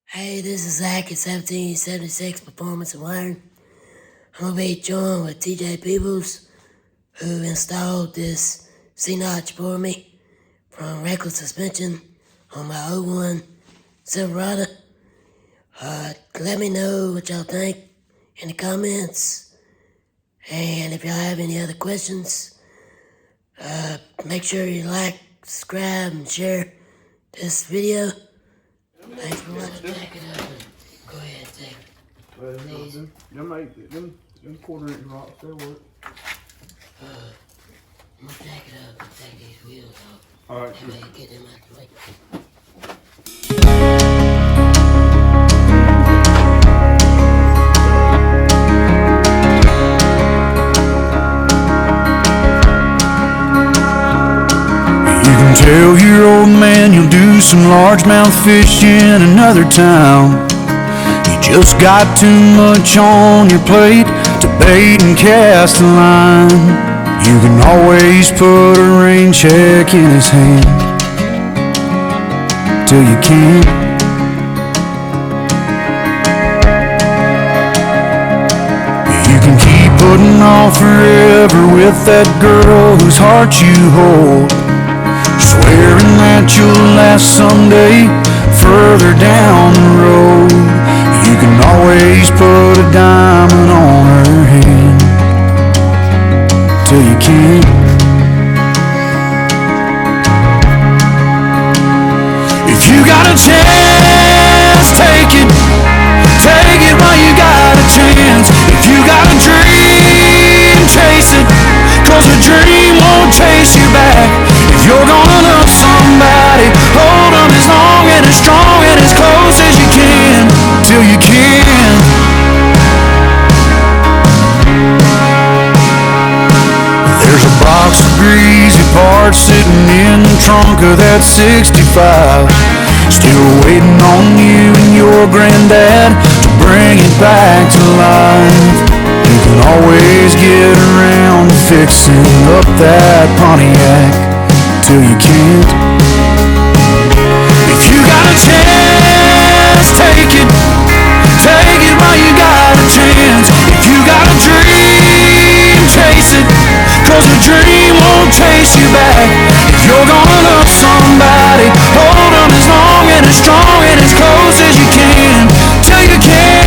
Hey, this is Zach at 1776 Performance and Wiring. I'm going to be joined with TJ Peebles, who installed this C-notch for me from Reklez suspension on my 01 Silverado. Let me know what y'all think in the comments. And if y'all have any other questions, make sure you like, subscribe, and share this video. Thanks for watching. Jack it up and go ahead, take it. Well, them quarter-inch rocks, they'll work. I'm gonna jack it up and take these wheels off. Alright, That way, get them out the way. You can tell your old man you'll do some largemouth fishing in another town. You just got too much on your plate to bait and cast a line. You can always put a rain check in his hand till you can't. You can keep putting off forever with that girl whose heart you hold, swearing that you'll last someday further down the road. You can always put a diamond on her hand till you can't. If you got a chance, take it while you got a chance. If you got a dream, chase it, 'cause a dream won't chase you back. If you're gonna love somebody, hold them as long and as strong and as close as you can, till you can. There's a box of greasy parts sitting in the trunk of that 65, still waiting on you and your granddad to bring it back to life. You can always get around to fixing up that Pontiac till you can't. If you got a chance, take it while you got a chance. If you got a dream, chase it, 'cause a dream won't chase you back. If you're gonna love somebody, hold them as long and as strong and as close as you can, till you can.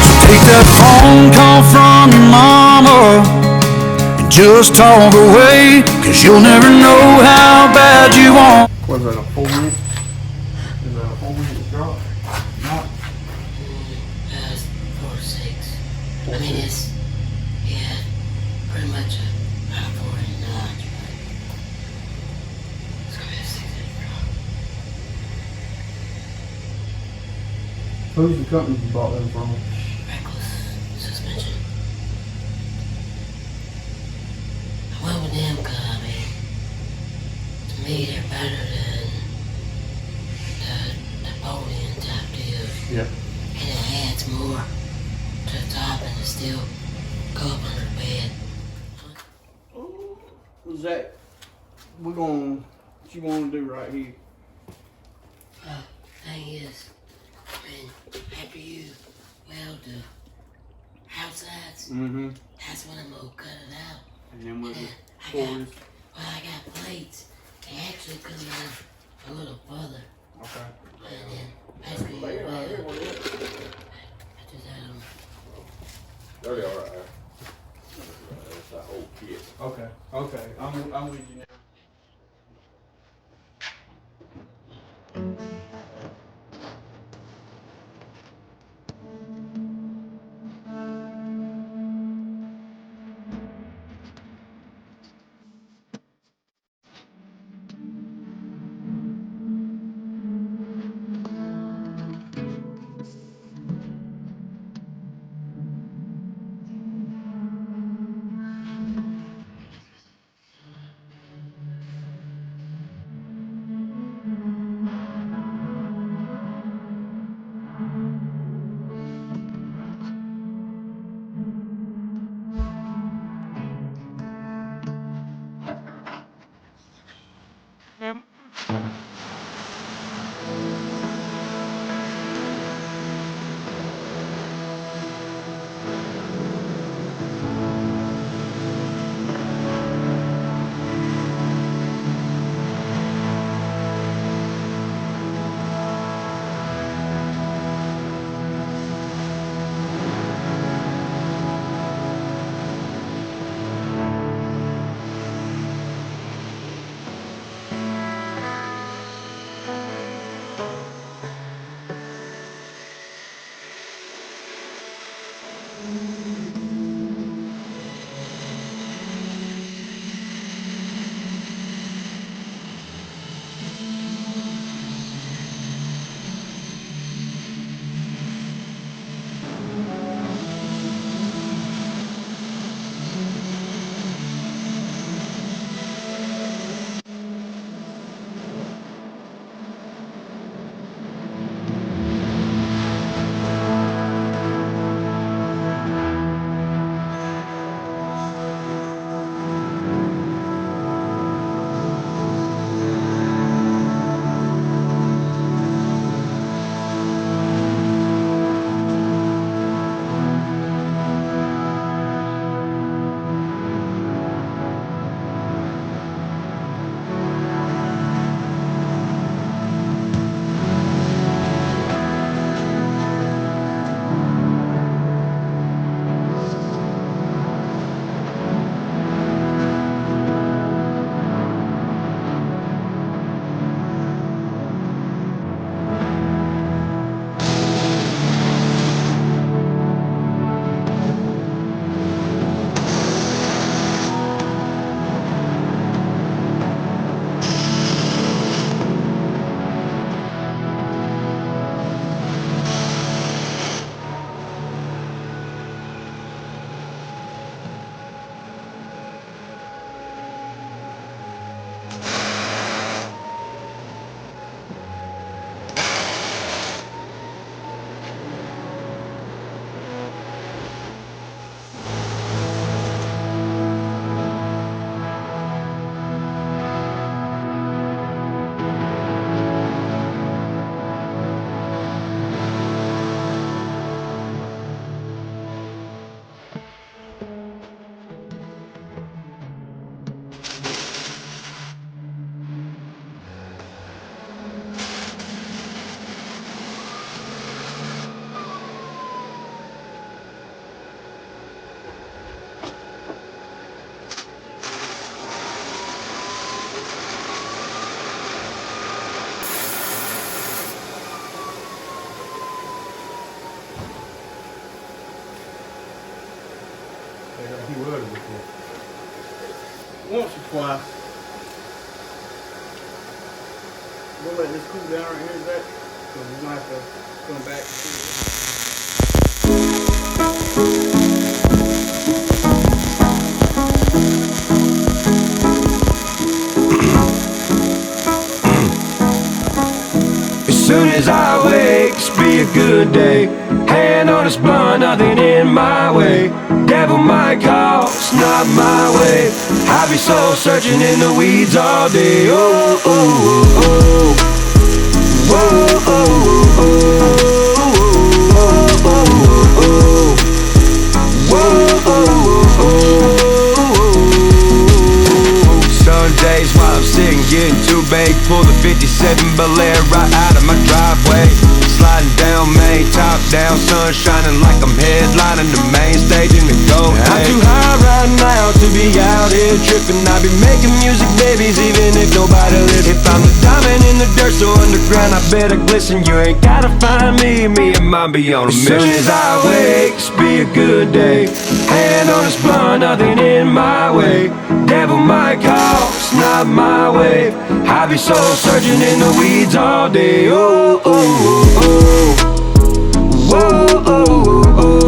So take that phone call from your mama and just talk away, 'cause you'll never know how bad you want. what is that, a 4-inch? Is that a 4-inch drop? Not. It's 4 to 6. I mean, it's, yeah, pretty much a 4-inch notch, but it's gonna be a 6-inch drop. Who's the company you bought them from? Reklez suspension. I went with them 'cause, I mean, to me, they're better than the Bolian type deal. Yeah. And it adds more to the top and it still go up under the bed. Zach, what you want to do right here? Thing is, I mean, after you weld the outsides, Mm-hmm. that's when I'm gonna cut it out. And then with the I got, quarters. well, I got plates. They actually come out a little further. Okay. And then basically, you weld. I just had them. They'll be alright. That's that old kit. Okay. Okay. I'm with you now. once or twice. We'll let this cool down right here, Zach. So we're gonna have to come back and see As soon as I wake, it's be a good day. Hand on his blunt, nothing in my way. Devil might call, it's not my way. I be soul searching in the weeds all day. Oh, oh, oh, oh. Whoa, oh, oh, oh, oh, oh, oh. Whoa, oh, oh, oh. Some days while I'm sitting getting too baked, pull the 57 Bel-Air right out of my driveway. Sliding down Main, top down, sun shining like I'm headlining the main stage in the gold. I'm too high right now to be out here tripping. I be making music, babies, even if nobody lives. If I'm the diamond in the dirt so underground, I better glisten. You ain't gotta find me, me and mine be on a mission. As soon as I wake, it's be a good day. Hand on his blunt, nothing in my way. Devil might call, it's not my way. I be soul searching in the weeds all day. Oh, oh, oh, oh. Whoa, oh, oh, oh,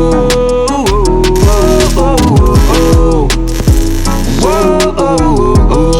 oh, oh, oh. Whoa, oh, oh,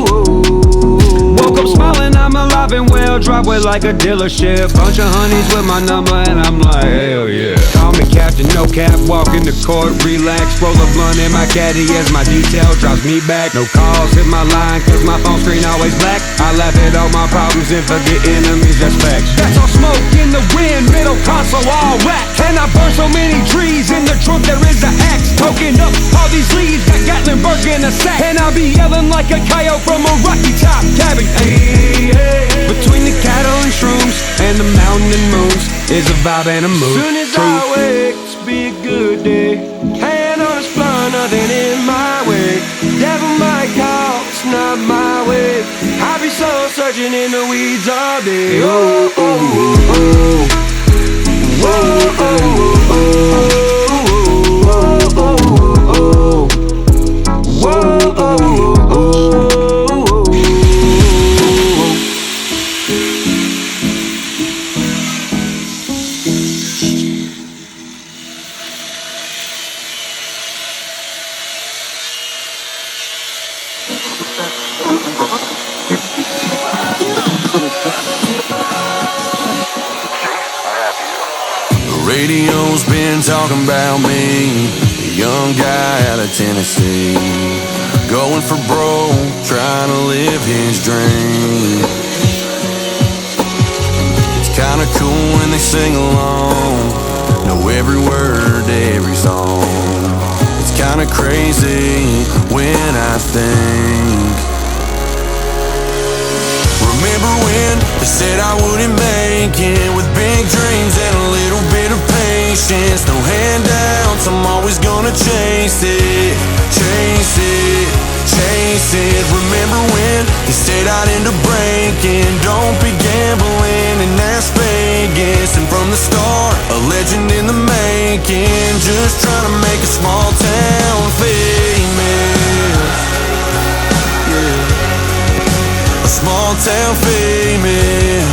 oh. Woke up smiling, I'm alive and well. Driveway like a dealership. Bunch of honeys with my number and I'm like, hell yeah. Call me captain, no cap, walk in the court, relax. Roll a blunt in my caddy as my detail drops me back. No calls, hit my line, cause my phone screen always black. I laugh at all my problems and forget enemies, that's facts. That's all smoke in the wind, middle console all whack. And I burn so many trees, in the trunk there is an axe. Poking up all these leaves, got Gatlinburg in a sack. And I'll be yelling like a coyote from a Rocky Top cabin. Hey, hey. Between the cattle and shrooms and the mountain and moons is a vibe and a mood. Soon as I wake, it's be a good day. Hand on his blunt, nothing in my way. Devil might call, it's not my way. I be soul searching in the weeds all day. Oh, oh, oh, oh. Whoa, oh, oh, oh, oh, oh, oh, oh. Whoa, oh, oh, oh. Radio's been talking about me, a young guy out of Tennessee, going for broke, trying to live his dream. It's kinda cool when they sing along, know every word to every song. It's kinda crazy when I think, remember when they said I wouldn't make it, with big dreams and a little bit of patience. No handouts, I'm always gonna chase it, chase it, chase it. Remember when they said I'd end up breaking, don't be gambling in Las Vegas. And from the start, a legend in the making, just trying to make a small town famous. Yeah, a small town famous.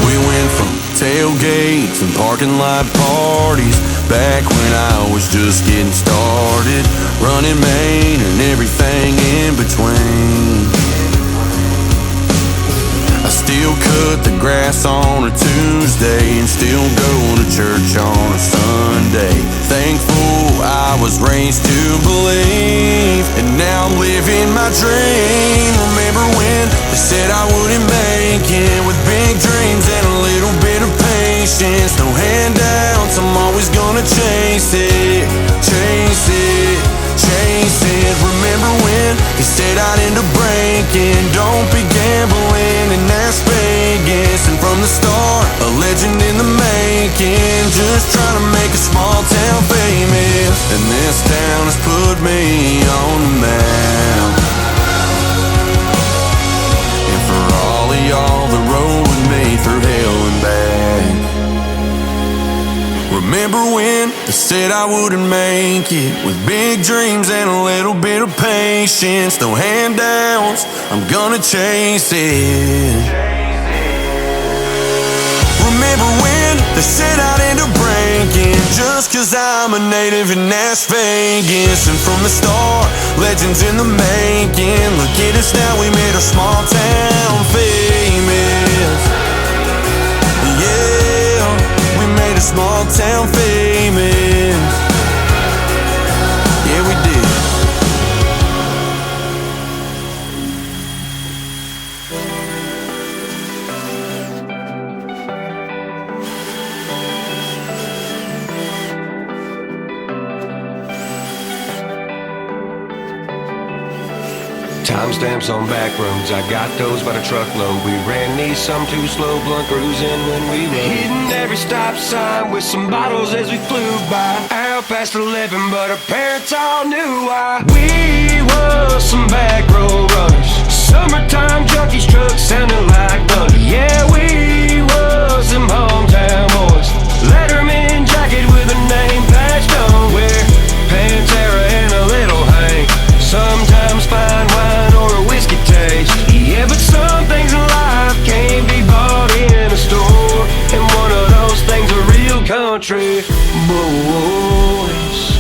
We went from tailgates and parking lot parties back when I was just getting started, running Maine and everything in between. I still cut the grass on a Tuesday and still go to church on a Sunday. Thankful I was raised to believe, and now I'm living my dream. Remember when they said I wouldn't make it, with big dreams and a little bit of patience. No handouts, I'm always gonna chase it, chase it, chase it. Remember when they said I'd end up breaking, don't be gambling in Las Vegas. And from the start, a legend in the making, just trying to make a small town famous. And this town has put me on the map. And for all of y'all that rode with me through hell and back, Remember when they said I wouldn't make it? With big dreams and a little bit of patience. No handouts, I'm gonna chase it. Remember when they said I'd end up breaking just cause I'm a native in Las Vegas. And from the start, legends in the making. Look at us now, we made our small town famous. Yeah, we made a small town famous. Yeah, we did. Timestamps on back roads, I got those by the truckload. We ran these some too slow, blunt cruising when we rode. Hitting every stop sign with some bottles as we flew by. Out past 11, but our parents all knew why. We was some back road runners. Summertime junkies, trucks sounding like thunder. Yeah, we was them hometown boys. Letterman jacket with a name patched on. Wear Pantera and a little Hank. Sometimes fine wine or a whiskey taste. Yeah, but some things in life can't be bought in a store. And one of those things are real country boys.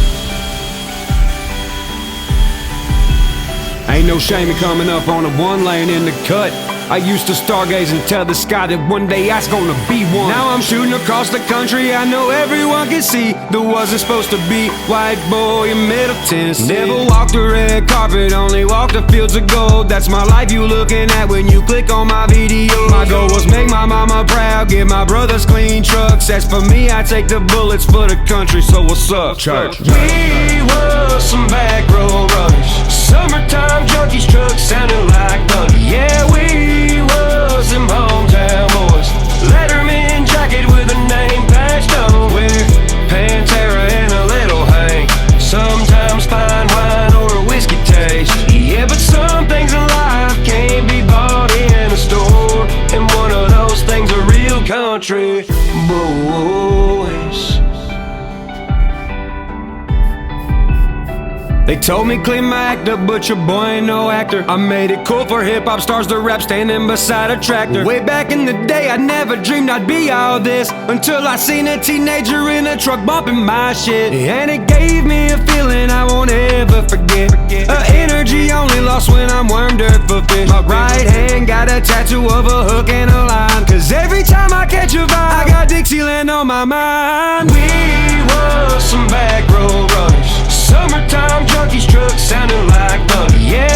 Ain't no shame in coming up on a one lane in the cut. I used to stargaze and tell the sky that one day I was gonna be one. Now I'm shooting across the country, I know everyone can see there wasn't supposed to be white boy in Middle Tennessee. Never walked the red carpet, only walked the fields of gold. That's my life you looking at when you click on my video. My goal was make my mama proud, give my brothers clean trucks. As for me, I take the bullets for the country, so what's up, church? We was some back road runners. Summertime junkies, trucks sounding like thunder. Yeah, we was them hometown boys. Letterman jacket with a name patched on. Wear Pantera and a little Hank. Sometimes fine wine or a whiskey taste. Yeah, but some things in life can't be bought in a store. And one of those things are real country boys. They told me clean my act up, but your boy ain't no actor. I made it cool for hip-hop stars to rap standing beside a tractor. Way back in the day, I never dreamed I'd be all this, until I seen a teenager in a truck bumping my shit. And it gave me a feeling I won't ever forget. Energy only lost when I'm wormed dirt for fish. My right hand got a tattoo of a hook and a line, cause every time I catch a vibe, I got Dixieland on my mind. We was some back road runners. Summertime junkies, trucks sounding like thunder. Yeah,